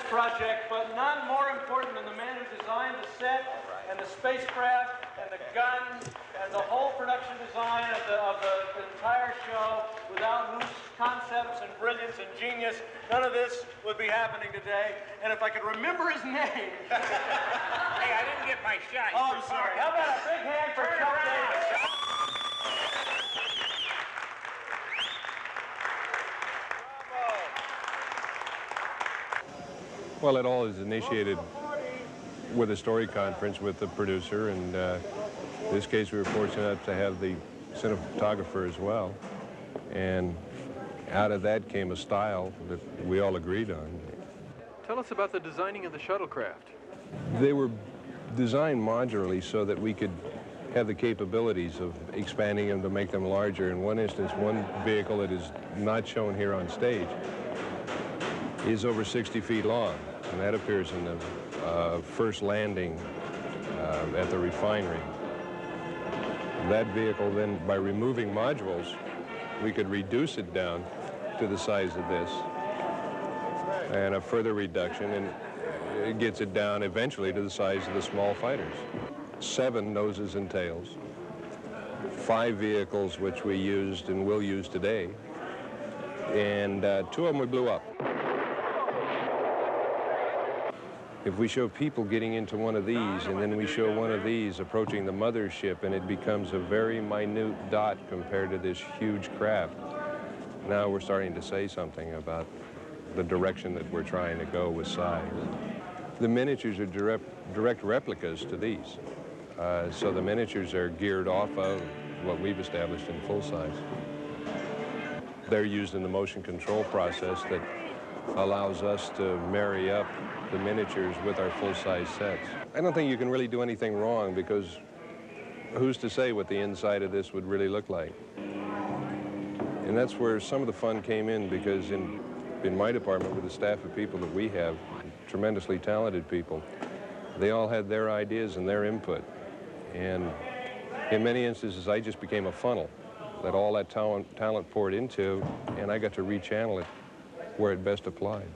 project, but none more important than the man who designed the set and the spacecraft and the gun and the whole production design of the entire show, without whose concepts and brilliance and genius, none of this would be happening today. And if I could remember his name. Hey, I didn't get my shot. Oh, I'm sorry. How about a big hand for Chuck Davis? Well, it all is initiated with a story conference with the producer, and in this case we were fortunate enough to have the cinematographer as well. And out of that came a style that we all agreed on. Tell us about the designing of the shuttlecraft. They were designed modularly so that we could have the capabilities of expanding them to make them larger. In one instance, one vehicle that is not shown here on stage is over 60 feet long, and that appears in the first landing at the refinery. That vehicle then, by removing modules, we could reduce it down to the size of this, and a further reduction, and it gets it down eventually to the size of the small fighters. 7 noses and tails, 5 vehicles which we used and will use today, and 2 of them we blew up. If we show people getting into one of these, and then we show one of these approaching the mothership, and it becomes a very minute dot compared to this huge craft, now we're starting to say something about the direction that we're trying to go with size. The miniatures are direct replicas to these. So the miniatures are geared off of what we've established in full size. They're used in the motion control process that allows us to marry up the miniatures with our full-size sets. I don't think you can really do anything wrong, because who's to say what the inside of this would really look like? And that's where some of the fun came in, because in my department, with the staff of people that we have, tremendously talented people, they all had their ideas and their input. And in many instances, I just became a funnel that all that talent poured into, and I got to rechannel it where it best applied.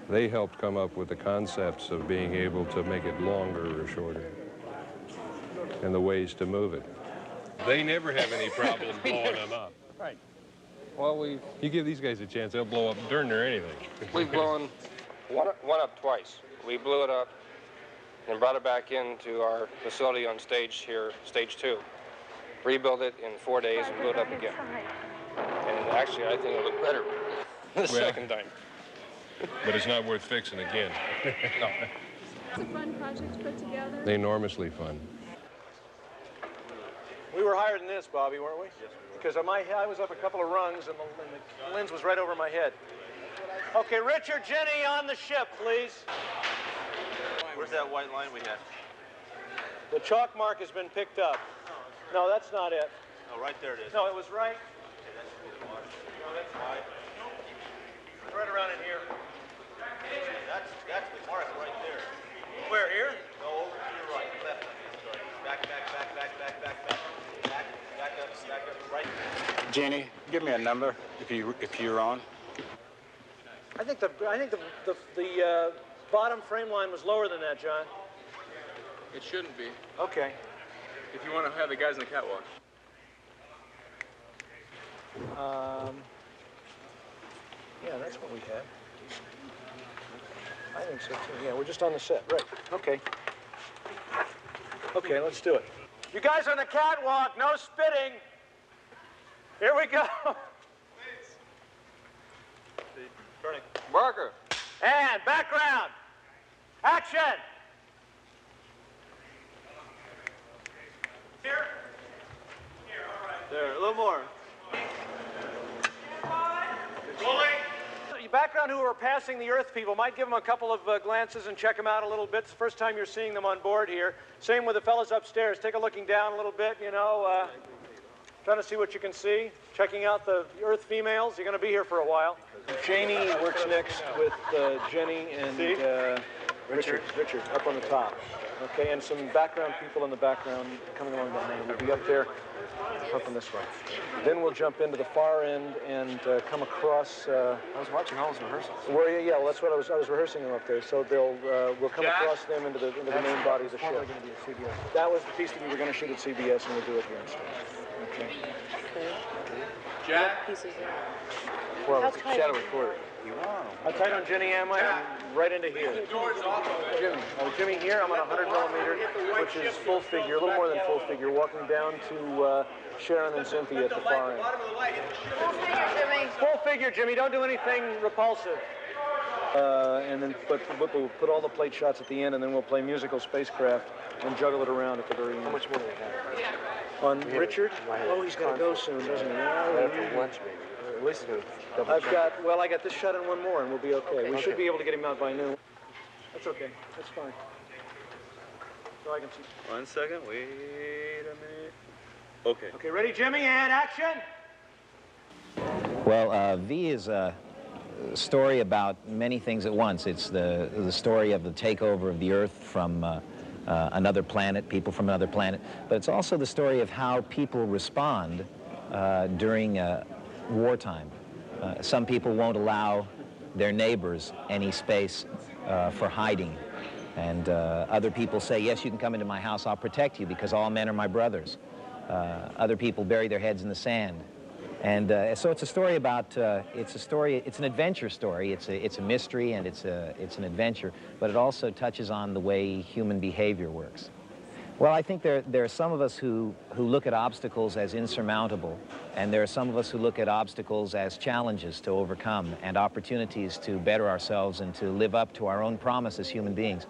They helped come up with the concepts of being able to make it longer or shorter, and the ways to move it. They never have any problem blowing them up. Right. Well, you give these guys a chance, they'll blow up darn near anything. we've blown one up twice. We blew it up and brought it back into our facility on stage here, stage 2. Rebuilt it in 4 days and blew it up again. And actually, I think it looked better the second time. But it's not worth fixing again. No. It's a fun project to put together. Enormously fun. We were higher than this, Bobby, weren't we? Yes, we were. Because I was up a couple of rungs, and the lens was right over my head. Okay, Richard, Jenny, on the ship, please. Where's that white line we had? The chalk mark has been picked up. No, that's not it. Oh, right there it is. No, it was right. Okay, that should be the mark. No, that's right. Right around in here. That's the mark right there. Where, here? No, over to your right, left. Sorry. Back up, right. Jeannie, give me a number if you're on. I think the bottom frame line was lower than that, John. It shouldn't be, Okay. if you want to have the guys in the catwalk. Yeah, that's what we had. I think so too. Yeah, we're just on the set. Right. Okay. Okay, let's do it. You guys on the catwalk, no spitting. Here we go. Turning. Barker. And background. Action. Here. Here, all right. There, a little more. Background who are passing the Earth people, might give them a couple of glances and check them out a little bit. It's the first time you're seeing them on board here. Same with the fellas upstairs. Take a looking down a little bit, you know, trying to see what you can see. Checking out the Earth females. You're going to be here for a while. Janie works next with Jenny and Richard, up on the top. Okay, and some background people in the background coming along behind. We'll be up there, pumping this way. Then we'll jump into the far end and come across. I was watching all those rehearsals. Were you? Yeah, well, that's what I was rehearsing them up there. So we'll come across them into the main body of the show. That was the piece that we were going to shoot at CBS, and we'll do it here instead. Okay. Jack? Well, it's a shadow recorder. How tight on Jenny am I? Right into here. Jimmy here, I'm on 100 millimeter, which is full figure, a little more than full figure, walking down to Sharon and Cynthia at the far end. Full figure, Jimmy. Full figure, Jimmy, don't do anything repulsive. And then we'll put all the plate shots at the end, and then we'll play musical spacecraft and juggle it around at the very end. How much more do we have? On Richard? Oh, he's got to go soon, doesn't he? After lunch, maybe. At least I got this shot and one more, and we'll be okay. We should be able to get him out by noon. That's okay. That's fine. So I can see. 1 second. Wait a minute. Okay. Okay, ready, Jimmy, and action! Well, V is a story about many things at once. It's the story of the takeover of the Earth from another planet, people from another planet, but it's also the story of how people respond during wartime. Some people won't allow their neighbors any space for hiding, and other people say, yes, you can come into my house, I'll protect you because all men are my brothers. Other people bury their heads in the sand. And so it's a story about, it's an adventure story. It's a mystery and it's an adventure, but it also touches on the way human behavior works. Well, I think there are some of us who look at obstacles as insurmountable, and there are some of us who look at obstacles as challenges to overcome and opportunities to better ourselves and to live up to our own promise as human beings.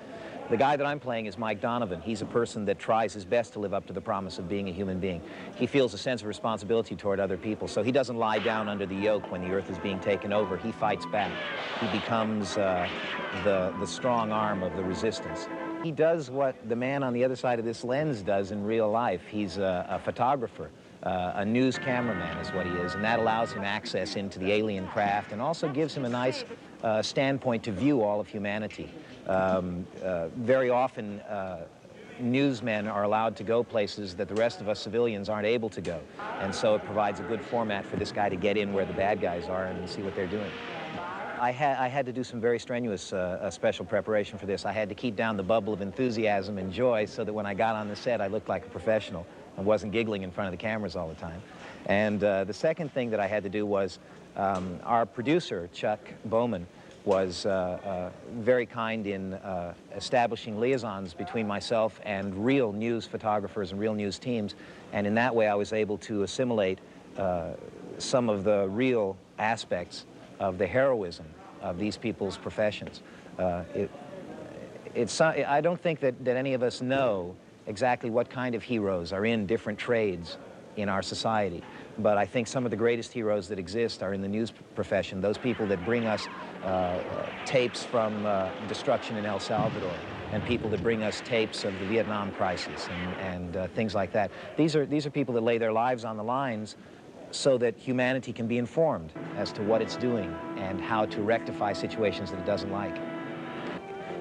The guy that I'm playing is Mike Donovan. He's a person that tries his best to live up to the promise of being a human being. He feels a sense of responsibility toward other people, so he doesn't lie down under the yoke when the Earth is being taken over. He fights back. He becomes the strong arm of the resistance. He does what the man on the other side of this lens does in real life. He's a photographer. A news cameraman is what he is, and that allows him access into the alien craft and also gives him a nice standpoint to view all of humanity. Very often, newsmen are allowed to go places that the rest of us civilians aren't able to go, and so it provides a good format for this guy to get in where the bad guys are and see what they're doing. I had to do some very strenuous special preparation for this. I had to keep down the bubble of enthusiasm and joy so that when I got on the set, I looked like a professional and wasn't giggling in front of the cameras all the time. And the second thing that I had to do was our producer, Chuck Bowman, was very kind in establishing liaisons between myself and real news photographers and real news teams. And in that way, I was able to assimilate some of the real aspects of the heroism of these people's professions. I don't think that any of us know exactly what kind of heroes are in different trades in our society, but I think some of the greatest heroes that exist are in the news profession, those people that bring us tapes from destruction in El Salvador, and people that bring us tapes of the Vietnam crisis and things like that. These are people that lay their lives on the lines so that humanity can be informed as to what it's doing and how to rectify situations that it doesn't like.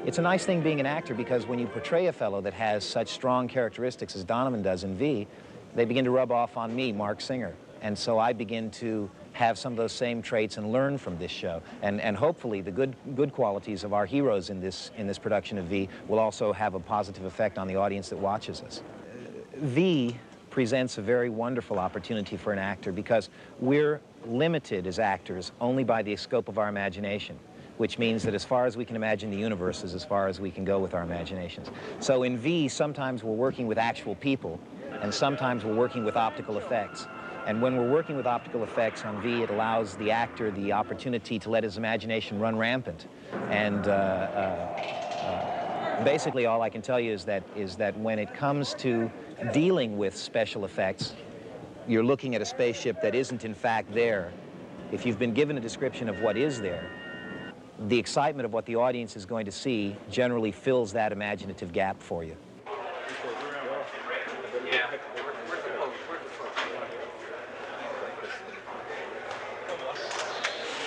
It's a nice thing being an actor because when you portray a fellow that has such strong characteristics as Donovan does in V, they begin to rub off on me, Mark Singer. And so I begin to have some of those same traits and learn from this show. And hopefully the good qualities of our heroes in this production of V will also have a positive effect on the audience that watches us. V presents a very wonderful opportunity for an actor because we're limited as actors only by the scope of our imagination, which means that as far as we can imagine the universe is as far as we can go with our imaginations. So in V, sometimes we're working with actual people, and sometimes we're working with optical effects. And when we're working with optical effects on V, it allows the actor the opportunity to let his imagination run rampant. And basically all I can tell you is that when it comes to dealing with special effects, you're looking at a spaceship that isn't in fact there. If you've been given a description of what is there, the excitement of what the audience is going to see generally fills that imaginative gap for you.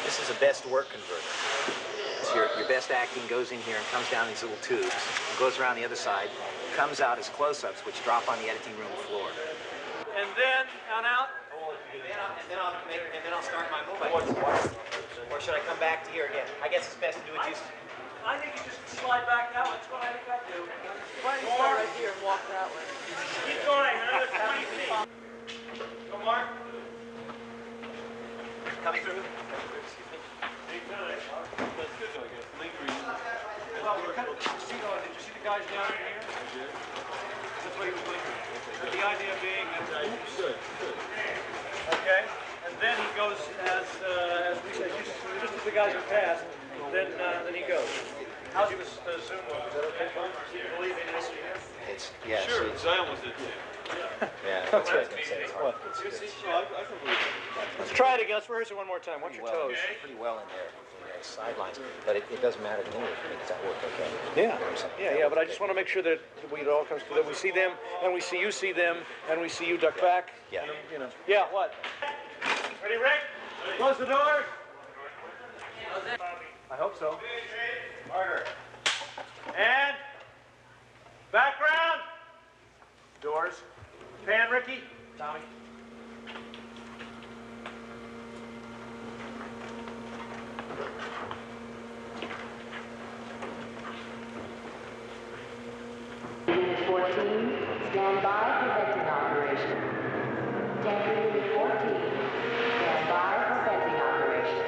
This is a best work converter. your best acting goes in here and comes down these little tubes, and goes around the other side, comes out as close-ups, which drop on the editing room floor. And then on out. And then I'll start my movie. Or should I come back to here again? I guess it's best to do it just. I think you just slide back that way. That's what I think I do. Why don't you start right here and walk that way? Keep going, another 20 feet. Go, Mark. Coming through. Well, did you see the guys down in here? I did. That's what he was lingering. The idea being that, oops. Okay, and then he goes as we said, just as the guys are passed, then he goes. How's the Zoom move? Is that okay? Do you believe in this? It's, yeah. Sure, because I almost did too. Yeah, that's what I was going to say. It's hard. I can believe it. Let's try it again. Let's rehearse it one more time. Watch your toes. Pretty well in there. Sidelines, but it doesn't matter to me. Does that work okay? Yeah. But I just want to make sure that it all comes together. We see them, and we see them, and we see you duck back. Yeah. And, you know. Yeah. What? Ready, Rick? Close the doors. I hope so. Harder. And background. Doors. Pan, Ricky. Tommy. Unit 14, stand by for venting operation. Tanker Unit 14, stand by for venting operation.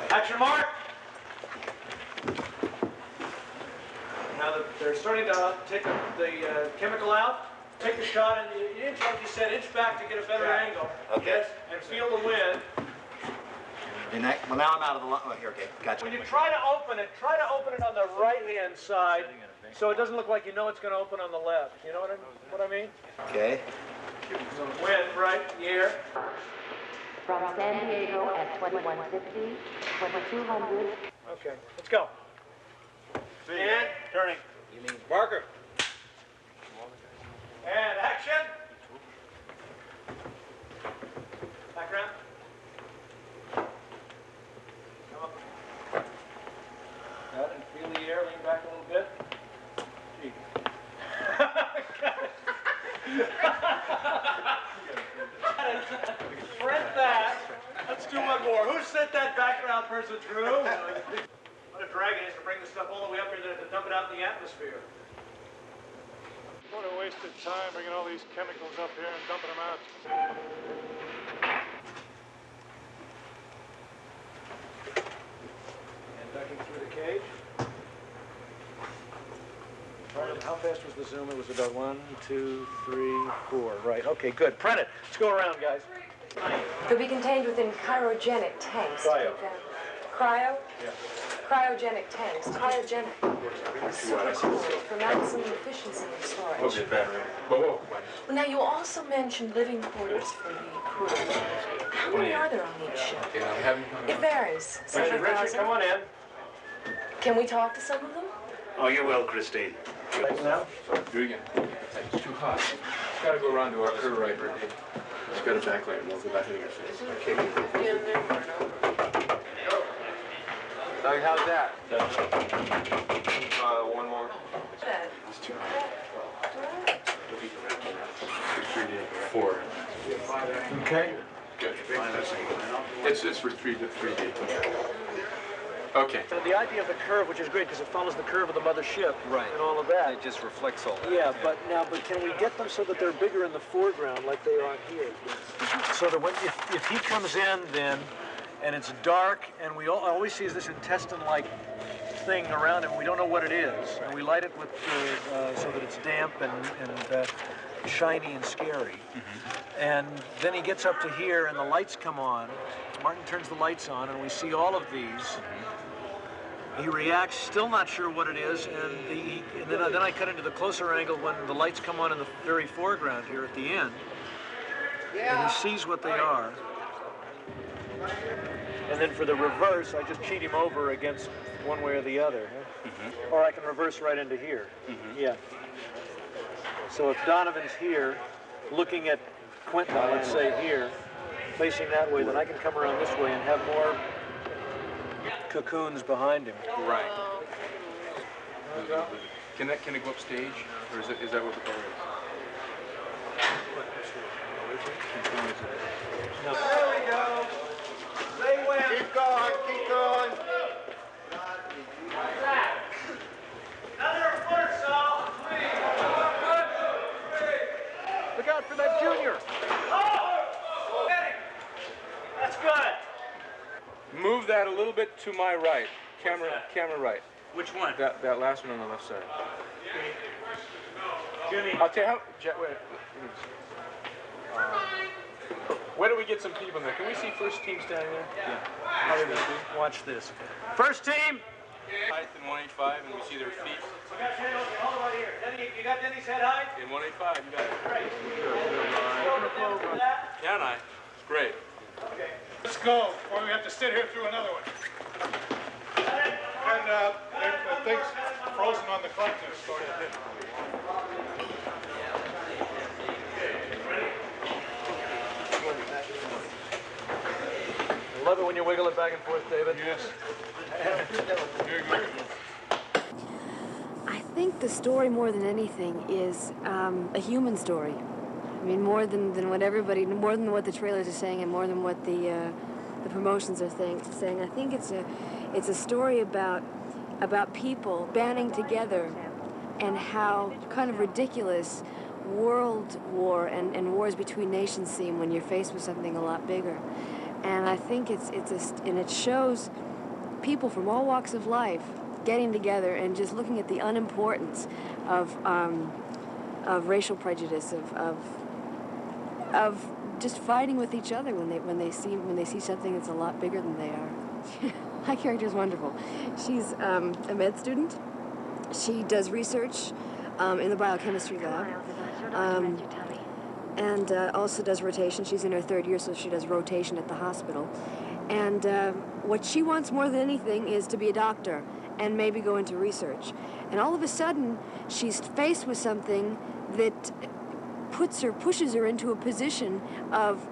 Action, Mark. Now that they're starting to take the chemical out, take the shot and inch, like you said, inch back to get a better angle. Okay. Yes, and feel the wind. Well, now I'm out of the line. Oh, here, okay, gotcha. When you try to open it on the right-hand side, so it doesn't look like you know it's going to open on the left. You know what I mean? Okay. So wind right in the air. From San Diego at 2150, 2200. Okay, let's go. And turning. You mean Marker. And action. Background. Come up. Got it. Feel the air. Lean back a little bit. Gee. Print that. Let's do one more. Who sent that background person through? What a drag it is to bring this stuff all the way up here to dump it out in the atmosphere. What a waste of time bringing all these chemicals up here and dumping them out. And ducking through the cage. Right, how fast was the zoom? It was about 1, 2, 3, 4. Right, okay, good. Print it. Let's go around, guys. They'll be contained within cryogenic tanks. Cryo. Cryo? Yeah. Cryogenic tanks. Cryogenic. Super cool for maximum efficiency and storage. Well, now, you also mentioned living quarters for the crew. How many are there on each ship? It varies. Several thousand. Come on in. Can we talk to some of them? Oh, you will, Christine. Right now? Do it again. It's too hot. It's got to go around to our curve right. It's got a backlight and we'll go back in your face. Okay. Doug, how's that? One more. It's too hot. 4. Okay. Good. It's for 3 to 3D. Okay. The idea of the curve, which is great because it follows the curve of the mother ship, Right. and all of that. It just reflects all that. Yeah, but can we get them so that they're bigger in the foreground like they are here? So that if he comes in then, and it's dark, and all we see is this intestine-like thing around him, we don't know what it is, and we light it with so that it's damp and shiny and scary. And then he gets up to here, and the lights come on. Martin turns the lights on, and we see all of these. He reacts, still not sure what it is, and then I cut into the closer angle when the lights come on in the very foreground here at the end. And he sees what they are. And then for the reverse, I just cheat him over against one way or the other. Or I can reverse right into here. Yeah. So if Donovan's here, looking at Quentin, let's say here, facing that way, then I can come around this way and have more cocoons behind him. Right. Can it go up stage, or is that what the car is? No. There we go. They win. Keep going, keep going. Another foot or so. Look out for that junior. Oh! That's good. Move that a little bit to my right. Camera right. Which one? That last one on the left side. Jimmy. I'll tell you how. Wait. Where do we get some people there? Can we see first team standing there? Yeah. How are they going to do? Watch this. First team. Height in 185, and we see their feet. You got Denny, hold it right here. Denny, you got Denny's head height? In 185, you got it. Great. Can I? It's great. Okay. Let's go, or we have to sit here through another one. And the thing's frozen on the clutch. I love it when you wiggle it back and forth, David. Yes. Very good. I think the story, more than anything, is a human story. I mean, more than what the trailers are saying, and more than what the promotions are saying. I think it's a story about people banding together, and how kind of ridiculous world war and wars between nations seem when you're faced with something a lot bigger. And I think it shows people from all walks of life getting together and just looking at the unimportance of racial prejudice, of just fighting with each other when they see something that's a lot bigger than they are. My character is wonderful. She's a med student. She does research in the biochemistry lab. And also does rotation. She's in her third year, so she does rotation at the hospital. And what she wants more than anything is to be a doctor and maybe go into research. And all of a sudden, she's faced with something that pushes her into a position of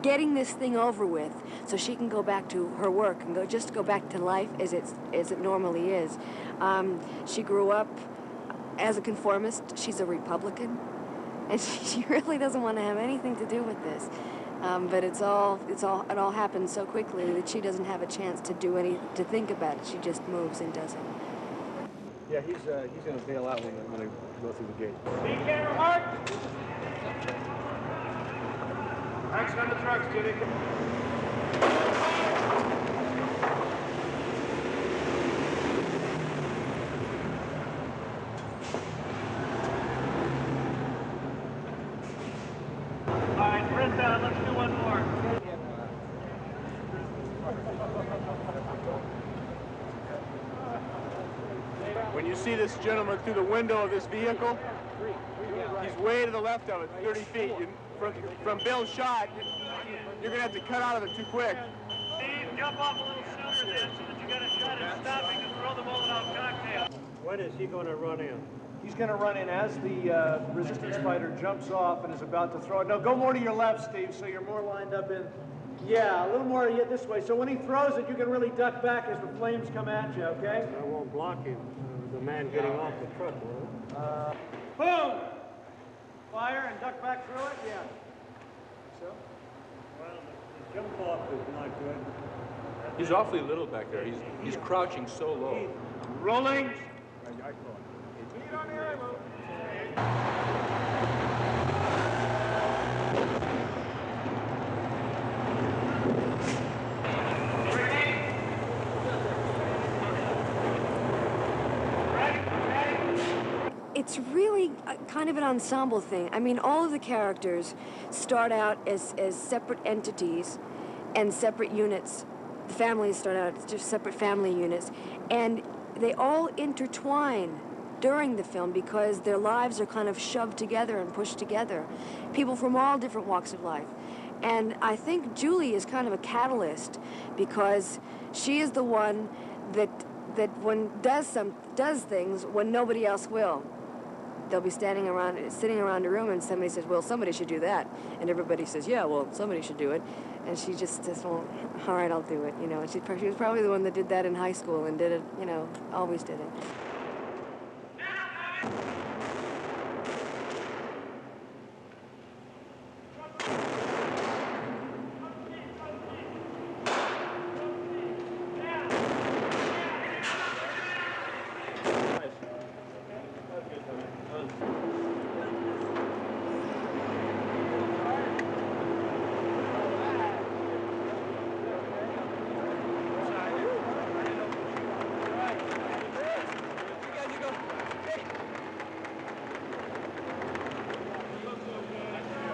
getting this thing over with, so she can go back to her work and go back to life as it normally is. She grew up as a conformist. She's a Republican. And she really doesn't want to have anything to do with this, but it all happens so quickly that she doesn't have a chance to think about it. She just moves and does it. Yeah, he's going to bail out when they go through the gate. Speed camera, Mark. Action on the trucks, Jimmy. Let's do one more. When you see this gentleman through the window of this vehicle, he's way to the left of it, 30 feet. From Bill's shot, you're going to have to cut out of it too quick. Steve, jump off a little sooner then, so that you got a shot at stopping and throw the Molotov cocktail. When is he going to run in? He's going to run in as the resistance fighter jumps off and is about to throw it. No, go more to your left, Steve, so you're more lined up in. Yeah, a little more this way. So when he throws it, you can really duck back as the flames come at you, okay? I won't block him, the man getting off the truck, will it? Boom! Fire and duck back through it, yeah. So? Well, the jump off is not good. He's awfully little back there. He's crouching so low. Rolling. It's really kind of an ensemble thing. I mean, all of the characters start out as separate entities and separate units. The families start out as just separate family units, and they all intertwine during the film because their lives are kind of shoved together and pushed together. People from all different walks of life. And I think Julie is kind of a catalyst because she is the one that does things when nobody else will. they'll be sitting around a room, and somebody says, well, somebody should do that. And everybody says, yeah, well, somebody should do it. And she just says, well, all right, I'll do it, you know. And she was probably the one that did that in high school and did it, you know, always did it.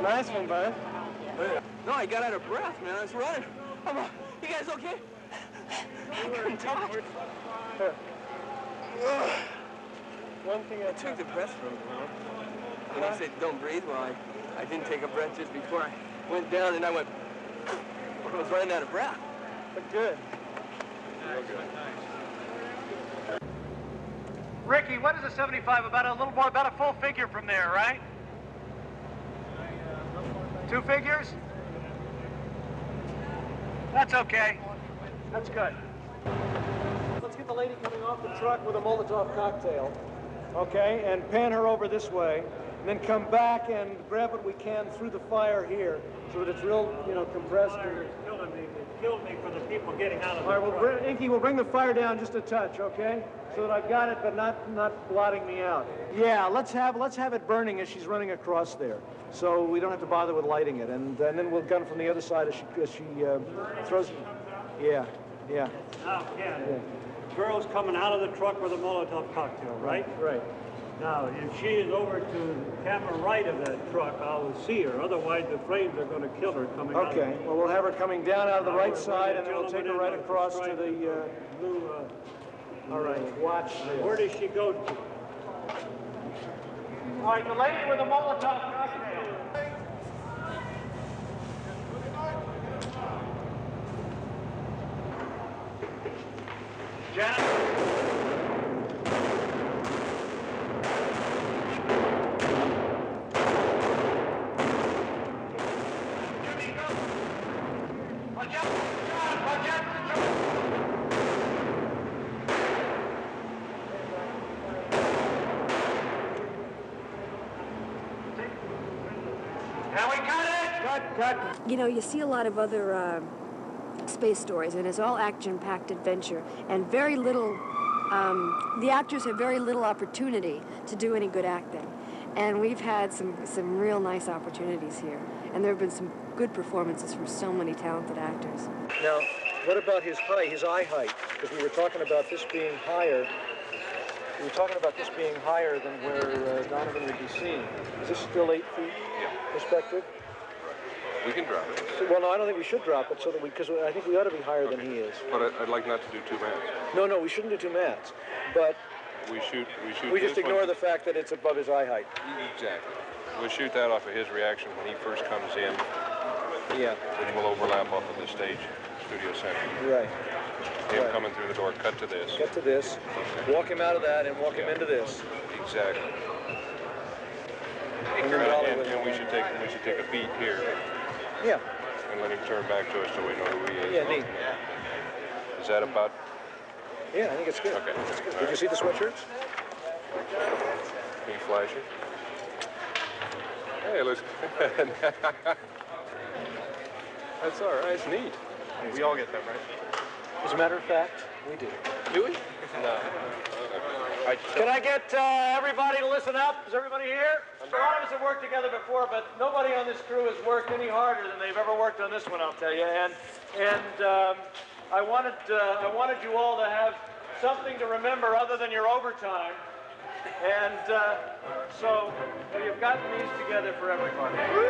Nice one, bud. No, I got out of breath, man. I was running. You guys okay? I couldn't talk. One thing I took the breath from him, and he said, don't breathe. Well, I didn't take a breath just before I went down, and I was running out of breath. But good. Ricky, what is a 75? About a little more, about a full figure from there, right? 2 figures? That's okay. That's good. Let's get the lady coming off the truck with a Molotov cocktail, okay, and pan her over this way, and then come back and grab what we can through the fire here, so that it's real, you know, compressed. Fire is killing me. It killed me for the people getting out of the All right, truck. Inky, we'll bring the fire down just a touch, okay, so that I've got it, but not blotting me out. Yeah, let's have it burning as she's running across there, so we don't have to bother with lighting it, and then we'll gun from the other side as she throws. Yeah. Now, Ken, girl's coming out of the truck with a Molotov cocktail, right? Right. Now, if she is over to the camera right of that truck, I will see her. Otherwise, the flames are going to kill her coming out. Okay, well, we'll have her coming down out of the right side, and then we'll take her right across to the... blue. All right, watch this. Where does she go to? All right, the lady with the Molotov cocktail. Janet? You know, you see a lot of other space stories, and it's all action-packed adventure, and very little, the actors have very little opportunity to do any good acting. And we've had some real nice opportunities here, and there have been some good performances from so many talented actors. Now, what about his height, his eye height? Because we were talking about this being higher. We were talking about this being higher than where Donovan would be seen. Is this still 8 feet perspective? We can drop it. So, well, no, I don't think we should drop it, so that because I think we ought to be higher than he is. But I'd like not to do 2 mats. No, we shouldn't do 2 mats. But we just ignore the fact that it's above his eye height. Exactly. We'll shoot that off of his reaction when he first comes in. Yeah. Which will overlap off of the stage, studio center. Right. Him coming through the door, cut to this. Cut to this. Walk him out of that and walk him into this. Exactly. And we should take a beat here. Yeah. And let him turn back to us so we know who he is. Yeah, neat. Is that about? Yeah, I think it's good. Okay. It's good. Did you see the sweatshirts? Can you flash it? Hey, looks. That's all right. It's neat. We all get them, right? As a matter of fact, we do. Do we? No. Can I get everybody to listen up? Is everybody here? A lot of us have worked together before, but nobody on this crew has worked any harder than they've ever worked on this one, I'll tell you. And I wanted you all to have something to remember other than your overtime. And so you've gotten these together for everybody. Woo!